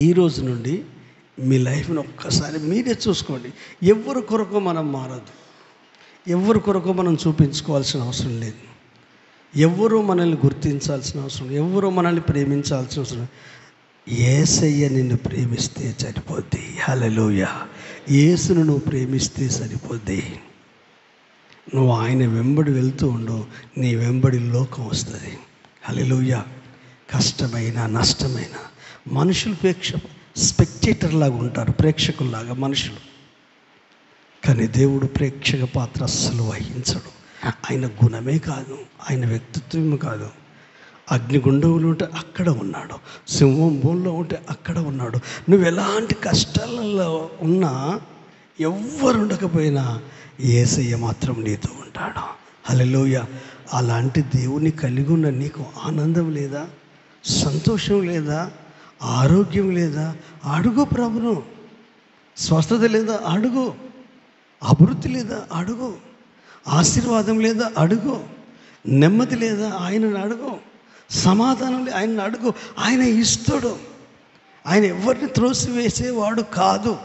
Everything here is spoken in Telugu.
ఈ రోజు నుండి మీ లైఫ్ని ఒక్కసారి మీరే చూసుకోండి. ఎవరి కొరకు మనం మారదు, ఎవరి కొరకు మనం చూపించుకోవాల్సిన అవసరం లేదు, ఎవరు మనల్ని గుర్తించాల్సిన అవసరం, ఎవరు మనల్ని ప్రేమించాల్సిన అవసరం. యేసయ్య నిన్ను ప్రేమిస్తే సరిపోద్ది. హల్లెలూయా. యేసును నువ్వు ప్రేమిస్తే సరిపోద్ది. నువ్వు ఆయన వెంబడి వెళ్తూ ఉండు, నీ వెంబడి లోకం వస్తుంది. హల్లెలూయా. కష్టమైన నష్టమైన మనుషులు స్పెక్టేటర్ లాగా ఉంటారు, ప్రేక్షకుల్లాగా మనుషులు. కానీ దేవుడు ప్రేక్షక పాత్ర అస్సలు వహించడు. ఆయన గుణమే కాదు, ఆయన వ్యక్తిత్వమే కాదు. అగ్నిగుండంలో ఉంటే అక్కడ ఉన్నాడు, సింహం బోన్లో ఉంటే అక్కడ ఉన్నాడు. నువ్వు ఎలాంటి కష్టాలలో ఉన్నా, ఎవ్వరు ఉండకపోయినా యేసయ్య మాత్రం నీతో ఉంటాడు. హల్లెలూయా. అలాంటి దేవుని కలిగి ఉన్న నీకు ఆనందం లేదా, సంతోషం లేదా, ఆరోగ్యం లేదా? అడుగు ప్రభును. స్వస్థత లేదా? అడుగు. అభివృద్ధి లేదా? అడుగు. ఆశీర్వాదం లేదా? అడుగు. నెమ్మది లేదా? ఆయనను అడుగు. సమాధానం లేదా? ఆయనను అడుగు. ఆయన ఇస్తాడు. ఆయన ఎవరిని త్రోసివేసేవాడు కాదు.